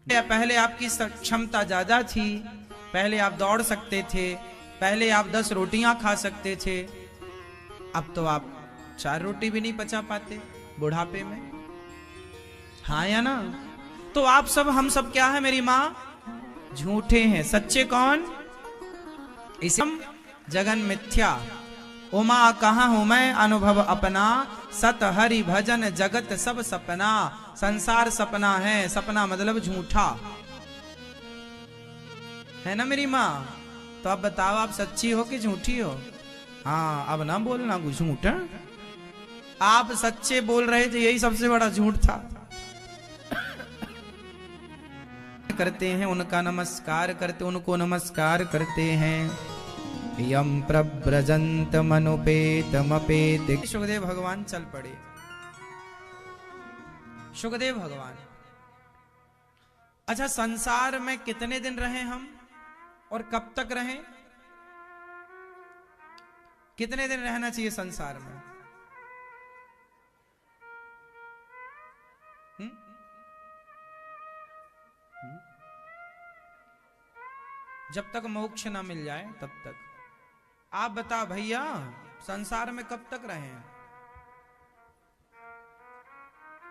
पहले आपकी क्षमता ज्यादा थी, पहले आप दौड़ सकते थे, पहले आप 10 रोटियां खा सकते थे, अब तो आप 4 रोटी भी नहीं पचा पाते बुढ़ापे में। हाँ या ना? तो आप सब, हम सब क्या है मेरी माँ? झूठे हैं। सच्चे कौन? इसे जगन मिथ्या। उमा कहाँ हूं मैं अनुभव अपना, सत हरि भजन जगत सब सपना। संसार सपना है, सपना मतलब झूठा है ना मेरी माँ? तो अब बताओ, आप सच्ची हो कि झूठी हो? हाँ, अब ना बोलना कुछ झूठ है। आप सच्चे बोल रहे थे, यही सबसे बड़ा झूठ था। करते हैं उनका नमस्कार करते, उनको नमस्कार करते हैं। यम प्रव्रजंत मनुपेतमपेत। सुखदेव भगवान चल पड़े। सुखदेव भगवान, अच्छा संसार में कितने दिन रहे हम और कब तक रहे? कितने दिन रहना चाहिए संसार में? जब तक मोक्ष ना मिल जाए तब तक। आप बताओ भैया, संसार में कब तक रहे?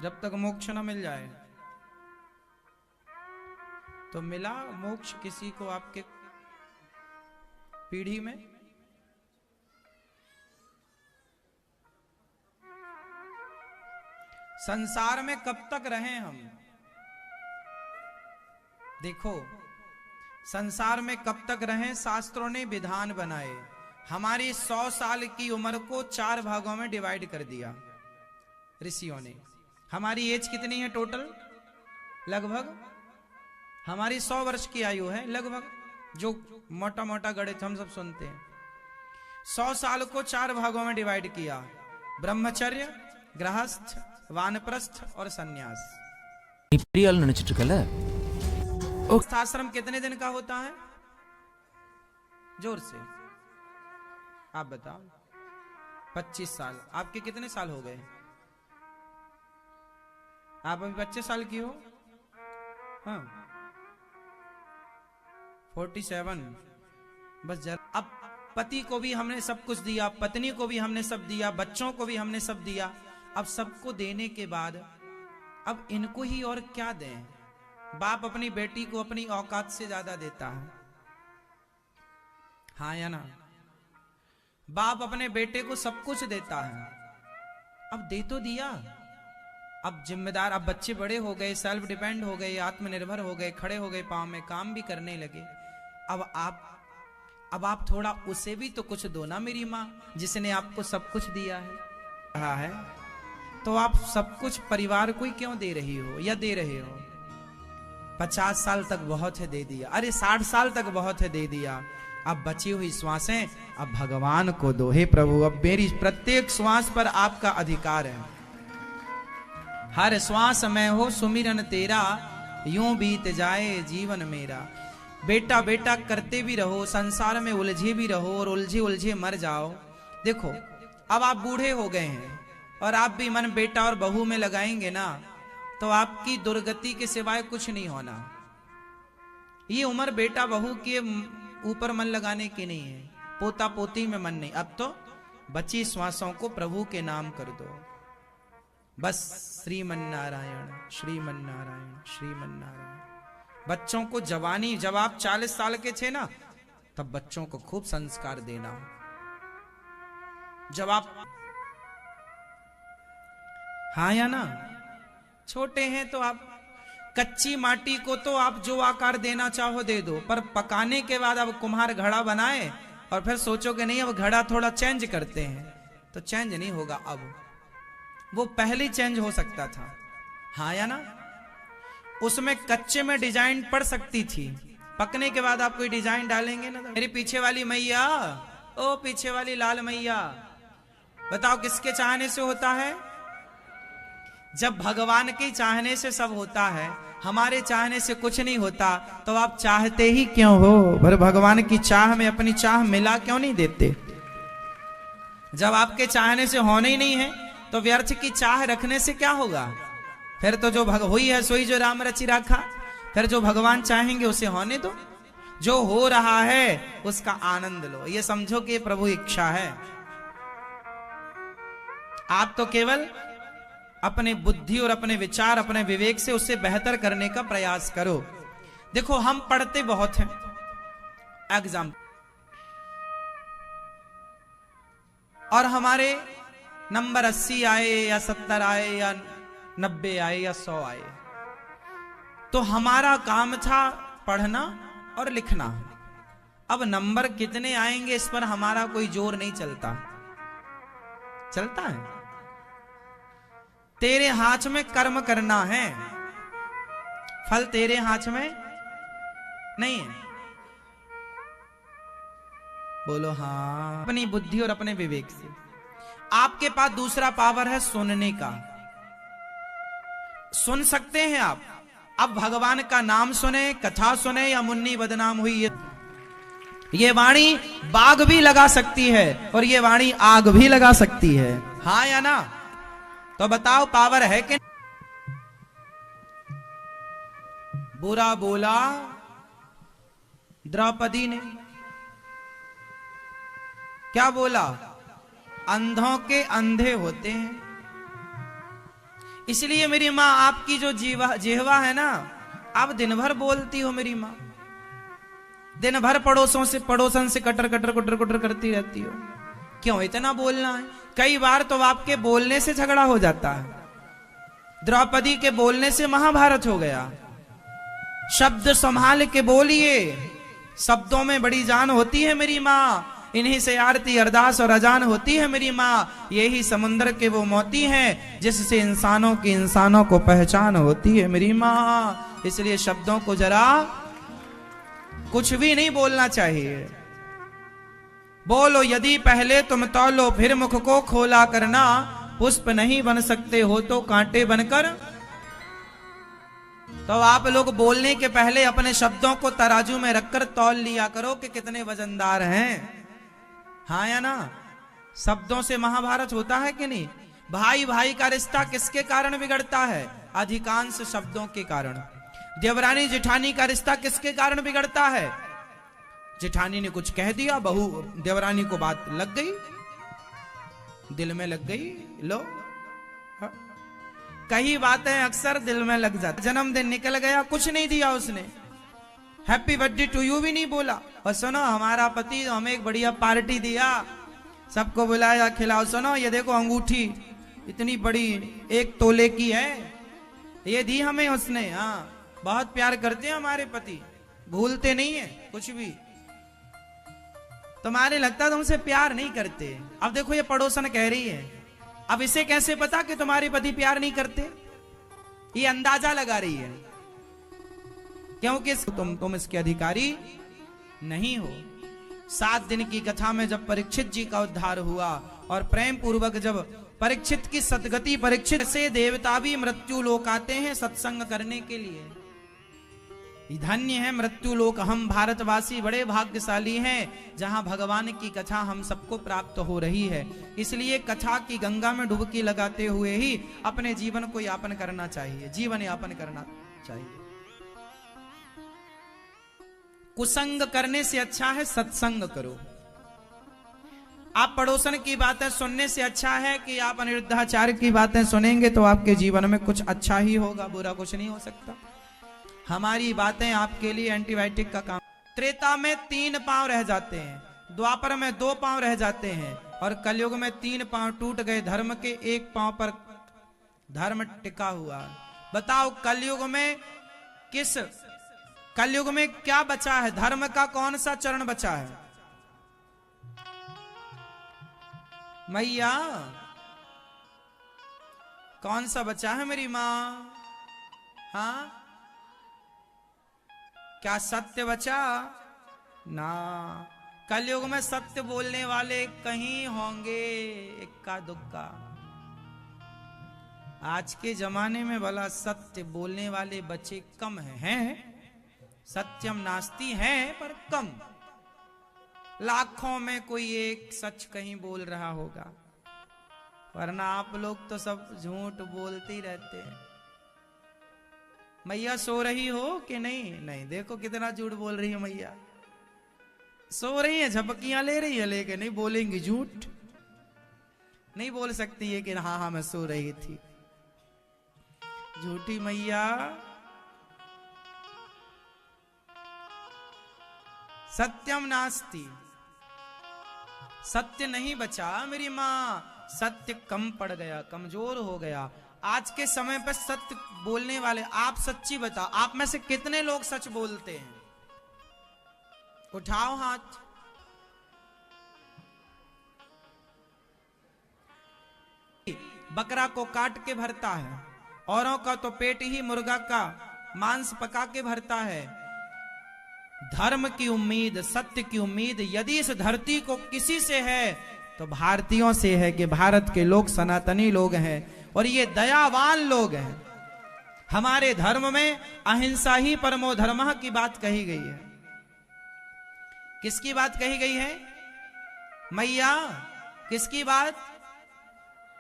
जब तक मोक्ष ना मिल जाए। तो मिला मोक्ष किसी को आपके पीढ़ी में? संसार में कब तक रहे हम? देखो, संसार में कब तक रहें, शास्त्रों ने विधान बनाए। हमारी 100 साल की उम्र को 4 भागों में डिवाइड कर दिया ऋषियों ने। हमारी एज कितनी है टोटल? लगभग हमारी 100 वर्ष की आयु है लगभग, जो मोटा मोटा गणित हम सब सुनते हैं। 100 साल को 4 भागों में डिवाइड किया, ब्रह्मचर्य, गृहस्थ, वानप्रस्थ और सन्यास। आश्रम कितने दिन का होता है? जोर से आप बताओ। 25 साल। आपके कितने साल हो गए? आप अभी 25 साल की हो? हाँ, 47। बस जरा। अब पति को भी हमने सब कुछ दिया, पत्नी को भी हमने सब दिया, बच्चों को भी हमने सब दिया। अब सबको देने के बाद अब इनको ही और क्या दें? बाप अपनी बेटी को अपनी औकात से ज्यादा देता है, हाँ या ना? बाप अपने बेटे को सब कुछ देता है। अब दे तो दिया, अब जिम्मेदार, अब बच्चे बड़े हो गए, सेल्फ डिपेंड हो गए, आत्मनिर्भर हो गए, खड़े हो गए पांव में, काम भी करने लगे। अब आप थोड़ा उसे भी तो कुछ दो ना मेरी माँ, जिसने आपको सब कुछ दिया है। तो आप सब कुछ परिवार को ही क्यों दे रही हो या दे रहे हो? 50 साल तक बहुत है, दे दिया। अरे 60 साल तक बहुत है, दे दिया। अब बची हुई श्वासें अब भगवान को दो। हे प्रभु, अब मेरी प्रत्येक श्वास पर आपका अधिकार है। हर श्वास में हो सुमिरन तेरा, यूं बीत जाए जीवन मेरा। बेटा बेटा करते भी रहो, संसार में उलझे भी रहो और उलझे उलझे मर जाओ। देखो, अब आप बूढ़े हो गए हैं और आप भी मन बेटा और बहू में लगाएंगे ना, तो आपकी दुर्गति के सिवाय कुछ नहीं होना। ये उम्र बेटा बहू के ऊपर मन लगाने की नहीं है, पोता पोती में मन नहीं। अब तो बची श्वासों को प्रभु के नाम कर दो, बस। श्रीमन नारायण श्रीमन नारायण श्रीमन नारायण। बच्चों को जवानी, जब आप 40 साल के थे ना, तब बच्चों को खूब संस्कार देना। जब आप, हाँ या ना? छोटे हैं तो आप कच्ची माटी को तो आप जो आकार देना चाहो दे दो, पर पकाने के बाद अब कुम्हार घड़ा बनाए और फिर सोचो कि नहीं अब घड़ा थोड़ा चेंज करते हैं, तो चेंज नहीं होगा। अब वो पहले चेंज हो सकता था, हाँ या ना? उसमें कच्चे में डिजाइन पड़ सकती थी, पकने के बाद आप कोई डिजाइन डालेंगे ना। मेरी पीछे वाली मैया, ओ पीछे वाली लाल मैया, बताओ किसके चाहने से होता है? जब भगवान के चाहने से सब होता है, हमारे चाहने से कुछ नहीं होता, तो आप चाहते ही क्यों हो? पर भगवान की चाह में अपनी चाह मिला क्यों नहीं देते? जब आपके चाहने से होने ही नहीं है, तो व्यर्थ की चाह रखने से क्या होगा? फिर तो जो हुई है सोई जो राम रचि राखा। फिर जो भगवान चाहेंगे उसे होने दो, जो हो रहा है उसका आनंद लो। ये समझो कि प्रभु इच्छा है। आप तो केवल अपने बुद्धि और अपने विचार, अपने विवेक से उससे बेहतर करने का प्रयास करो। देखो हम पढ़ते बहुत हैं, एग्जाम, और हमारे नंबर 80 आए या 70 आए या 90 आए या 100 आए, तो हमारा काम था पढ़ना और लिखना। अब नंबर कितने आएंगे इस पर हमारा कोई जोर नहीं चलता। चलता है? तेरे हाथ में कर्म करना है, फल तेरे हाथ में नहीं है। बोलो हाँ। अपनी बुद्धि और अपने विवेक से। आपके पास दूसरा पावर है सुनने का। सुन सकते हैं आप। अब भगवान का नाम सुने, कथा सुने या मुन्नी बदनाम हुई, ये वाणी बाग भी लगा सकती है और ये वाणी आग भी लगा सकती है। हाँ या ना? तो बताओ पावर है कि? बुरा बोला द्रौपदी ने, क्या बोला? अंधों के अंधे होते हैं। इसलिए मेरी मां, आपकी जो जिह्वा है ना, आप दिन भर बोलती हो मेरी मां, दिन भर पड़ोसन से कटर कटर कुटर कुटर करती रहती हो। क्यों इतना बोलना है? कई बार तो आपके बोलने से झगड़ा हो जाता है। द्रौपदी के बोलने से महाभारत हो गया। शब्द संभाल के बोलिए, शब्दों में बड़ी जान होती है मेरी माँ। इन्हीं से आरती अरदास और अजान होती है मेरी माँ। यही समुद्र के वो मोती हैं जिससे इंसानों की इंसानों को पहचान होती है मेरी माँ। इसलिए शब्दों को जरा कुछ भी नहीं बोलना चाहिए। बोलो यदि पहले तुम तौलो फिर मुख को खोला करना, पुष्प नहीं बन सकते हो तो कांटे बनकर। तो आप लोग बोलने के पहले अपने शब्दों को तराजू में रखकर तौल लिया करो कि कितने वजनदार हैं। हाँ या ना? शब्दों से महाभारत होता है कि नहीं? भाई भाई का रिश्ता किसके कारण बिगड़ता है? अधिकांश शब्दों के कारण। देवरानी जेठानी का रिश्ता किसके कारण बिगड़ता है? जेठानी ने कुछ कह दिया, बहू देवरानी को बात लग गई, दिल में लग गई। लो हाँ। कई बातें अक्सर दिल में लग जाती। जन्मदिन निकल गया, कुछ नहीं दिया उसने, हैप्पी बर्थडे टू यू भी नहीं बोला। और सुनो, हमारा पति हमें एक बढ़िया पार्टी दिया, सबको बुलाया, खिलाओ। सुनो ये देखो अंगूठी इतनी बड़ी 1 तोले की है, ये दी हमें उसने। हाँ, बहुत प्यार करते हैं हमारे पति, भूलते नहीं है कुछ भी। तुम्हारे लगता तुमसे प्यार नहीं करते। अब देखो ये पड़ोसन कह रही है, अब इसे कैसे पता कि तुम्हारे पति प्यार नहीं करते? ये अंदाजा लगा रही है, क्योंकि तुम इसके अधिकारी नहीं हो। 7 दिन की कथा में जब परीक्षित जी का उद्धार हुआ और प्रेम पूर्वक जब परीक्षित की सदगति, परीक्षित से देवता भी मृत्यु लोक आते हैं सत्संग करने के लिए। धन्य है मृत्यु लोक, हम भारतवासी बड़े भाग्यशाली हैं जहां भगवान की कथा हम सबको प्राप्त हो रही है। इसलिए कथा की गंगा में डुबकी लगाते हुए ही अपने जीवन को यापन करना चाहिए, जीवन यापन करना चाहिए। कुसंग करने से अच्छा है सत्संग करो। आप पड़ोसन की बातें सुनने से अच्छा है कि आप अनिरुद्धाचार्य की बातें सुनेंगे तो आपके जीवन में कुछ अच्छा ही होगा, बुरा कुछ नहीं हो सकता। हमारी बातें आपके लिए एंटीबायोटिक का काम। त्रेता में 3 पांव रह जाते हैं, द्वापर में 2 पांव रह जाते हैं और कलयुग में 3 पांव टूट गए। धर्म के 1 पांव पर धर्म टिका हुआ। बताओ कलयुग में क्या बचा है? धर्म का कौन सा चरण बचा है? मैया कौन सा बचा है मेरी मां? हाँ, क्या सत्य बचा? ना, कलयुग में सत्य बोलने वाले कहीं होंगे इक्का दुक्का। आज के जमाने में भला सत्य बोलने वाले बच्चे कम हैं। सत्यम नास्ति है पर कम, लाखों में कोई एक सच कहीं बोल रहा होगा, वरना आप लोग तो सब झूठ बोलते ही रहते हैं। मैया सो रही हो कि नहीं? नहीं, देखो कितना झूठ बोल रही है मैया। सो रही है, झपकियां ले रही है, लेकिन नहीं बोलेंगी झूठ। नहीं बोल सकती है कि हाँ हाँ मैं सो रही थी। झूठी मैया। सत्यम नास्ति, सत्य नहीं बचा मेरी मां। सत्य कम पड़ गया, कमजोर हो गया। आज के समय पर सत्य बोलने वाले, आप सच्ची बताओ, आप में से कितने लोग सच बोलते हैं? उठाओ हाथ। बकरा को काट के भरता है, औरों का तो पेट ही मुर्गा का मांस पका के भरता है। धर्म की उम्मीद, सत्य की उम्मीद यदि इस धरती को किसी से है तो भारतीयों से है, कि भारत के लोग सनातनी लोग हैं और ये दयावान लोग हैं। हमारे धर्म में अहिंसा ही परमो धर्मः की बात कही गई है। किसकी बात कही गई है? मैया, किसकी बात?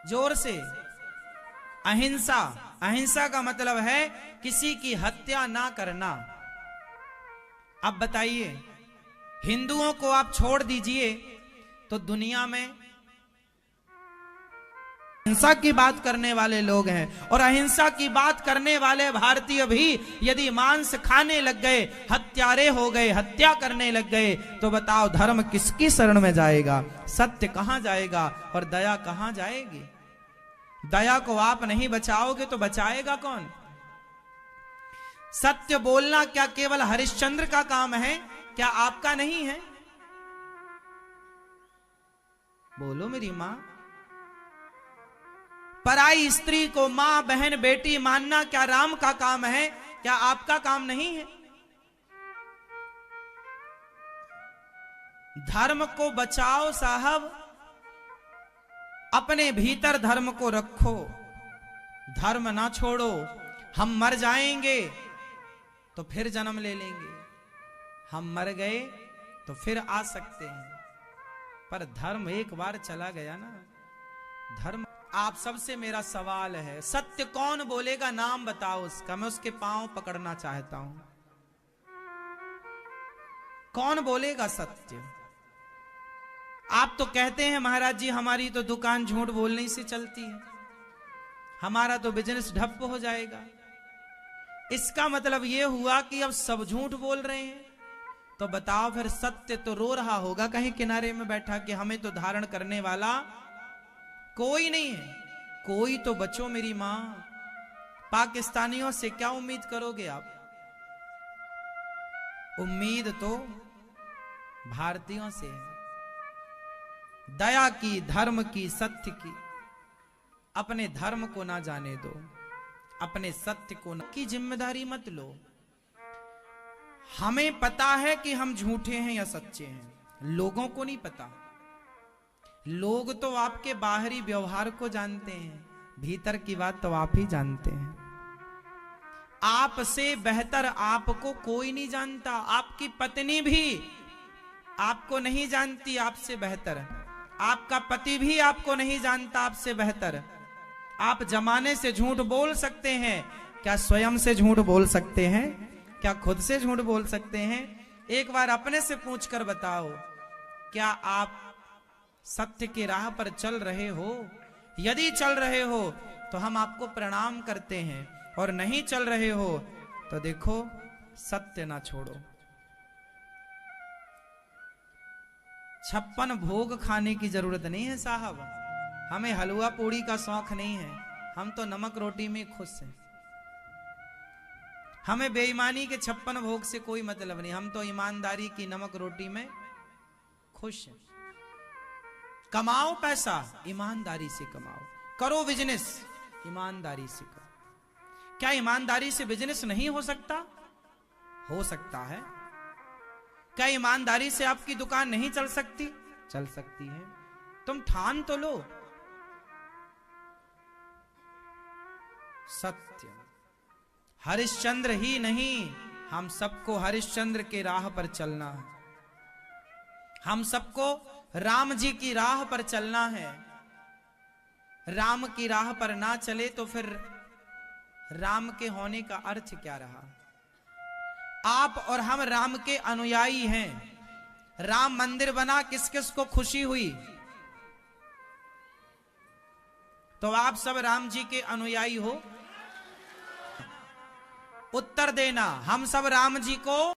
जोर से। अहिंसा। अहिंसा का मतलब है किसी की हत्या ना करना। अब बताइए, हिंदुओं को आप छोड़ दीजिए तो दुनिया में अहिंसा की बात करने वाले लोग हैं, और अहिंसा की बात करने वाले भारतीय भी यदि मांस खाने लग गए, हत्यारे हो गए, हत्या करने लग गए, तो बताओ धर्म किसकी शरण में जाएगा? सत्य कहां जाएगा और दया कहां जाएगी? दया को आप नहीं बचाओगे तो बचाएगा कौन? सत्य बोलना क्या केवल हरिश्चंद्र का काम है? क्या आपका नहीं है? बोलो मेरी मां। पराई स्त्री को मां, बहन, बेटी मानना क्या राम का काम है? क्या आपका काम नहीं है? धर्म को बचाओ साहब, अपने भीतर धर्म को रखो, धर्म ना छोड़ो। हम मर जाएंगे तो फिर जन्म ले लेंगे, हम मर गए तो फिर आ सकते हैं, पर धर्म एक बार चला गया ना। धर्म। आप सबसे मेरा सवाल है, सत्य कौन बोलेगा? नाम बताओ उसका, मैं उसके पांव पकड़ना चाहता हूं। कौन बोलेगा सत्य? आप तो कहते हैं महाराज जी हमारी तो दुकान झूठ बोलने से चलती है, हमारा तो बिजनेस ठप हो जाएगा। इसका मतलब यह हुआ कि अब सब झूठ बोल रहे हैं। तो बताओ फिर सत्य तो रो रहा होगा कहीं किनारे में बैठा कि हमें तो धारण करने वाला कोई नहीं है। कोई तो बचो मेरी मां। पाकिस्तानियों से क्या उम्मीद करोगे आप? उम्मीद तो भारतीयों से है। दया की, धर्म की, सत्य की। अपने धर्म को ना जाने दो, अपने सत्य को की जिम्मेदारी मत लो। हमें पता है कि हम झूठे हैं या सच्चे हैं, लोगों को नहीं पता। लोग तो आपके बाहरी व्यवहार को जानते हैं, भीतर की बात तो आप ही जानते हैं। आपसे बेहतर आपको कोई नहीं जानता। आपकी पत्नी भी आपको नहीं जानती आपसे बेहतर, आपका पति भी आपको नहीं जानता आपसे बेहतर। आप जमाने से झूठ बोल सकते हैं, क्या स्वयं से झूठ बोल सकते हैं? क्या खुद से झूठ बोल सकते हैं? एक बार अपने से पूछ कर बताओ, क्या आप सत्य की राह पर चल रहे हो? यदि चल रहे हो तो हम आपको प्रणाम करते हैं, और नहीं चल रहे हो तो देखो सत्य ना छोड़ो। 56 भोग खाने की जरूरत नहीं है साहब, हमें हलवा पूड़ी का शौक नहीं है, हम तो नमक रोटी में खुश हैं। हमें बेईमानी के 56 भोग से कोई मतलब नहीं, हम तो ईमानदारी की नमक रोटी में खुश हैं। कमाओ पैसा, ईमानदारी से कमाओ, करो बिजनेस, ईमानदारी से करो। क्या ईमानदारी से बिजनेस नहीं हो सकता? हो सकता है। क्या ईमानदारी से आपकी दुकान नहीं चल सकती? चल सकती है। तुम ठान तो लो। सत्य। हरिश्चंद्र ही नहीं, हम सबको हरिश्चंद्र के राह पर चलना है। हम सबको राम जी की राह पर चलना है। राम की राह पर ना चले तो फिर राम के होने का अर्थ क्या रहा? आप और हम राम के अनुयायी हैं। राम मंदिर बना, किस किस को खुशी हुई? तो आप सब राम जी के अनुयायी हो? उत्तर देना, हम सब राम जी को